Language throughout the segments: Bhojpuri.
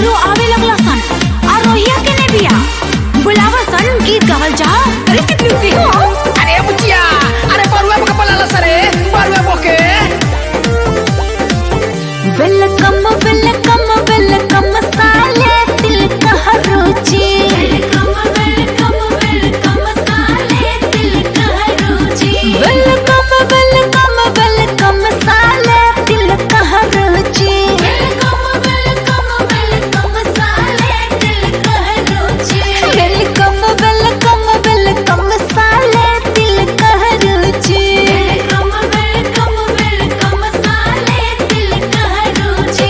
देवरू आवे लगला सन आ रोहिया के ने बिया बुलावा सन गीत गावल जा। अरे कितनी हो अरे बुचिया अरे बरुआ के बोलाला सरे बरुआ बोके वेलकम वेलकम वेलकम साले दिल का रुचि वेलकम वेलकम वेलकम साले दिल का रुचि वेलकम वेलकम वेलकम साले दिल का रुचि वेलकम वेलकम वेलकम साले दिल का रुचि वेलकम वेलकम वेलकम साले दिल का रुचि वेलकम वेलकम वेलकम साले दिल का रुचि।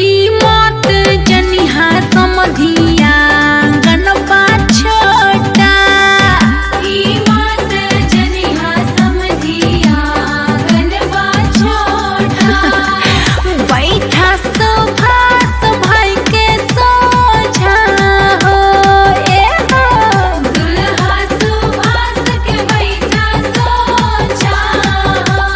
ई मत जनिहा समधिया गनबा छोटा ई मत जनिहा समधिया गनबा छोटा बैठा सुभाष भाई के सोझा हो ए हो दुल्हा सुभाष के बैठा सोझा हो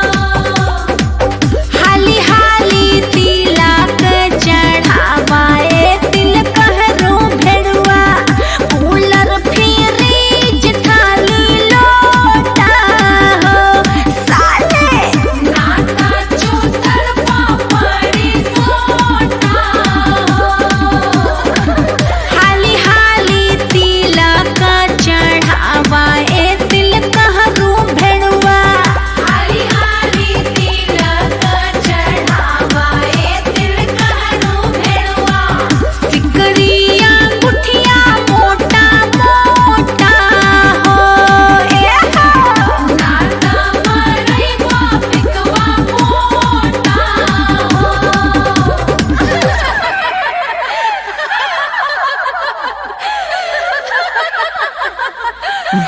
हाली हाली तिलक चढ़ावा ए तिल कहरू भेड़ुआ कूलर फ्रिज थाली लोटा हो साले नाता चौतर पापड़ी सोटा हो हाली हाली तिलक चढ़ावा ए तिल कहरू भेड़ुआ हाली हाली तिलक चढ़ावा ए तिल कहरू भेड़ुआ सिकरिया मुठिया मोटा मोटा हो ए हो नाता मरई बापिकवा मोटा हो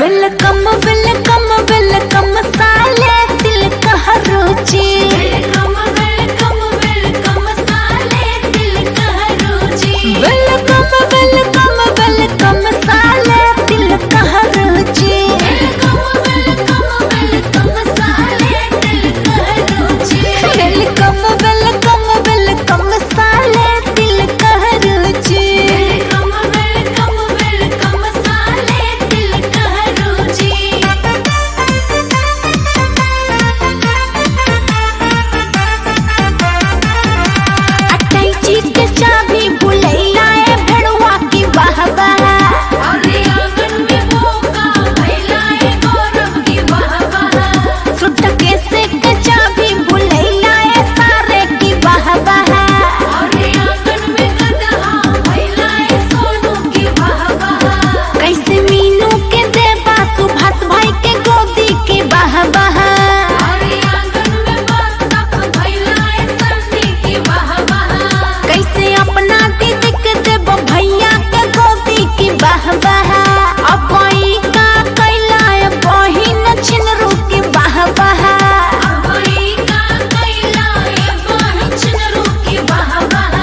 वेलकम वेलकम वेलकम साले दिल का रुचि वेलकम वेलकम वेलकम साले दिल का रुचि वेलकम वेलकम वेलकम साले दिल का रुचि वेलकम वेलकम वेलकम साले दिल का रुचि वेलकम वेलकम वेलकम साले दिल का रुचि वेलकम वेलकम वेलकम साले दिल का रुचि। अटैची के चाबी भुलैला ए भेड़ुआ की वाह वाह अरे आंगन में बोका भैला ए गौरव की वाह वाह सुटकेस के चाबी भुलैला ए सारे की वाह वाह अरे आंगन में गदहा भैला ए सोनू की वाह वाह कैसे मीनू के देबा सुभाष भाई के गोदी की वाह वाह अरे आंगन में बत्तख भैला ए सन्नी की वाह वाह कैसे अपना दीदी के देब भैया के गोदी की वाह वाह अबई का कैला ए बहिन छिनरू की वाह वाह अबई का कैला ए बहिन छिनरू की वाह वाह।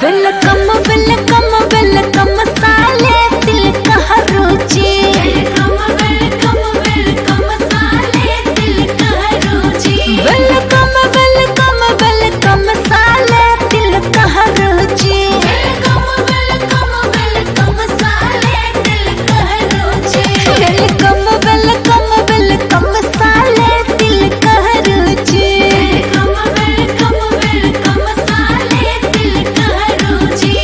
वेलकम वेलकम वेलकम साले दिल का रुचि वेलकम वेलकम वेलकम साले दिल का रुचि वेलकम वेलकम वेलकम साले दिल का रुचि वेलकम वेलकम वेलकम साले दिल का रुचि वेलकम वेलकम वेलकम साले दिल का रुचि वेलकम वेलकम वेलकम साले दिल का रुचि।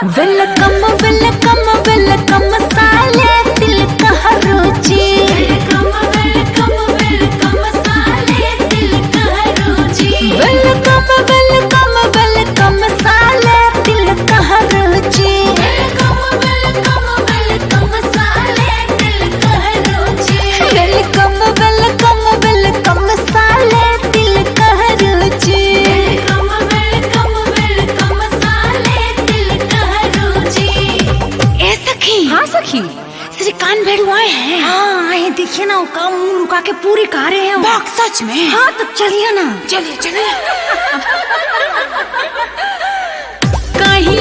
वेलकम वेलकम वेलकम साले दिल का रुचि। वेलकम वेलकम वेलकम साले दिल का रुचि। वेलकम वेलकम वेलकम साले दिल का रुचि। वेलकम वेलकम वेलकम साले दिल का रुचि। वेलकम वेलकम वेलकम साले दिल का रुचि। वेलकम वेलकम वेलकम साले दिल का रुचि। ए सखी। हाँ सखी, श्री कान भेड़ू आए हैं। हाँ आए, देखिए ना, काम मुंह लुका के पूरी का रहे हैं। बाग सच में? हाँ तो चलिए ना। चलिए चलिए। कहीं